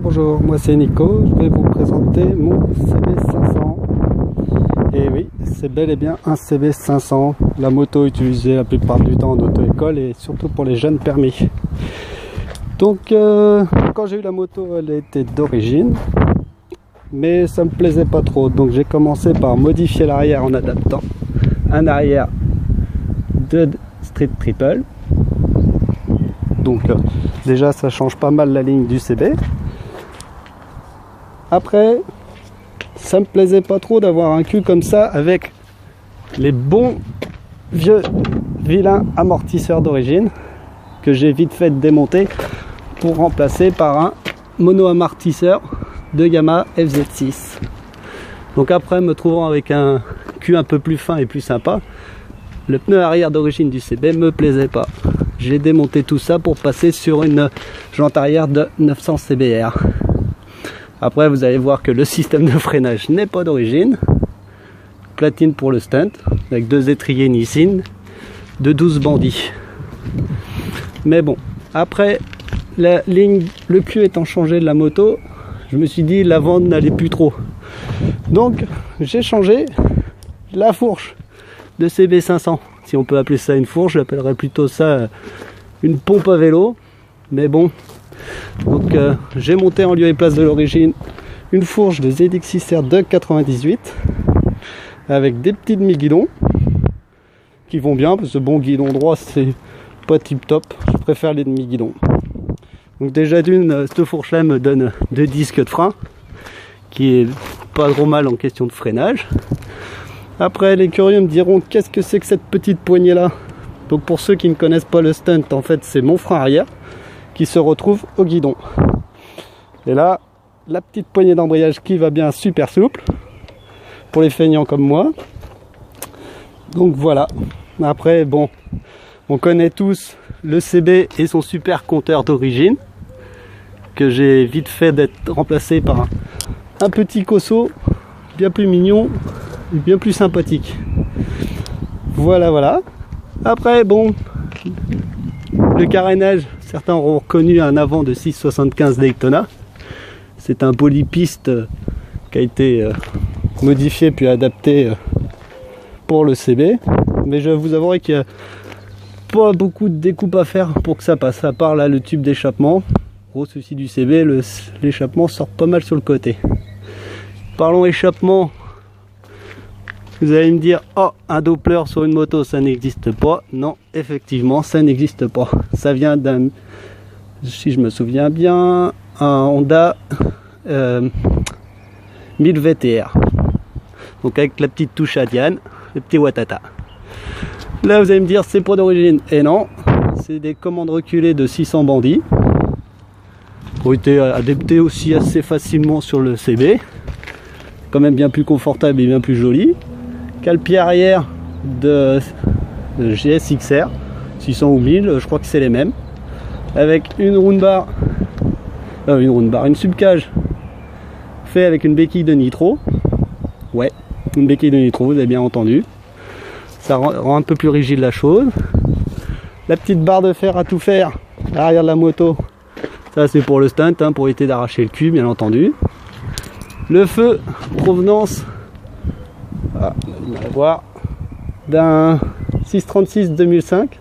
Bonjour, moi c'est Nico, je vais vous présenter mon CB500. Et oui, c'est bel et bien un CB500, la moto utilisée la plupart du temps en auto-école et surtout pour les jeunes permis. Donc quand j'ai eu la moto, elle était d'origine, mais ça me plaisait pas trop, donc j'ai commencé par modifier l'arrière en adaptant un arrière de Street Triple. Donc déjà ça change pas mal la ligne du CB. Après, ça me plaisait pas trop d'avoir un cul comme ça avec les bons vieux vilains amortisseurs d'origine que j'ai vite fait démonter pour remplacer par un mono amortisseur de Yamaha FZ6. Donc après, me trouvant avec un cul un peu plus fin et plus sympa, le pneu arrière d'origine du CB me plaisait pas. J'ai démonté tout ça pour passer sur une jante arrière de 900 CBR. Après, vous allez voir que le système de freinage n'est pas d'origine. Platine pour le stunt, avec 2 étriers Nissin de 12 bandits. Mais bon, après, la ligne, le cul étant changé de la moto, je me suis dit l'avant n'allait plus trop. Donc, j'ai changé la fourche de CB500. Si on peut appeler ça une fourche, j'appellerais plutôt ça une pompe à vélo. Mais bon, donc j'ai monté en lieu et place de l'origine une fourche de ZX6R de 98 avec des petits demi-guidons qui vont bien parce que bon, guidon droit c'est pas tip top, je préfère les demi-guidons. Donc déjà d'une, cette fourche là me donne 2 disques de frein qui est pas trop mal en question de freinage. Après, les curieux me diront qu'est-ce que c'est que cette petite poignée là. Donc pour ceux qui ne connaissent pas le stunt, en fait c'est mon frein arrière qui se retrouve au guidon. Et là, la petite poignée d'embrayage qui va bien, super souple pour les feignants comme moi. Donc voilà. Après, bon, on connaît tous le CB et son super compteur d'origine que j'ai vite fait d'être remplacé par un petit Cosso bien plus mignon et bien plus sympathique. Voilà, voilà. Après, bon, le carénage, certains auront reconnu un avant de 675 Daytona. C'est un polypiste qui a été modifié puis adapté pour le CB. Mais je vous avouerai qu'il n'y a pas beaucoup de découpe à faire pour que ça passe. À part là le tube d'échappement. Gros souci du CB, l'échappement sort pas mal sur le côté. Parlons échappement. Vous allez me dire, oh, un Doppler sur une moto, ça n'existe pas. Non, effectivement, ça n'existe pas. Ça vient d'un, si je me souviens bien, un Honda 1000 VTR. Donc avec la petite touche à Diane, le petit Watata. Là, vous allez me dire, c'est pas d'origine. Et non, c'est des commandes reculées de 600 bandits. Qui ont été adaptées aussi assez facilement sur le CB. Quand même bien plus confortable et bien plus joli. Pied arrière de GSXR 600 ou 1000, je crois que c'est les mêmes, avec une roundbar, une subcage fait avec une béquille de nitro. Ouais, une béquille de nitro, vous avez bien entendu. Ça rend un peu plus rigide la chose. La petite barre de fer à tout faire à l'arrière de la moto, ça c'est pour le stunt, hein, pour éviter d'arracher le cul, bien entendu. Le feu, provenance, on va voir, d'un 636 2005,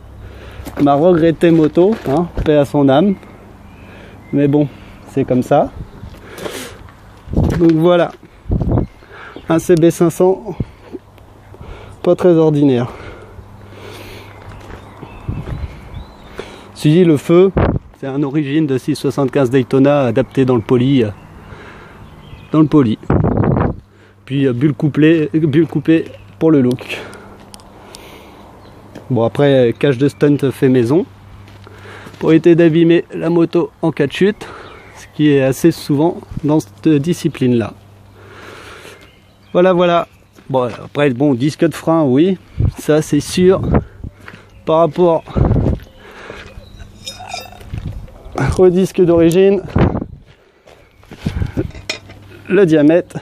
ma regretté moto, hein, paix à son âme, mais bon, c'est comme ça. Donc voilà, un CB500 pas très ordinaire. Si le feu, c'est un origine de 675 Daytona adapté dans le poly. Puis bulle coupée pour le look. Bon, après, cage de stunt fait maison pour éviter d'abîmer la moto en cas de chute, ce qui est assez souvent dans cette discipline là. Voilà, voilà. Bon, après, bon, disque de frein, oui, ça c'est sûr. Par rapport au disque d'origine, le diamètre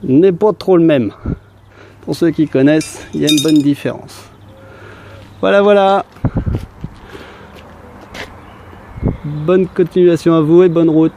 n'est pas trop le même. Pour ceux qui connaissent, il y a une bonne différence. Voilà, voilà. Bonne continuation à vous et bonne route.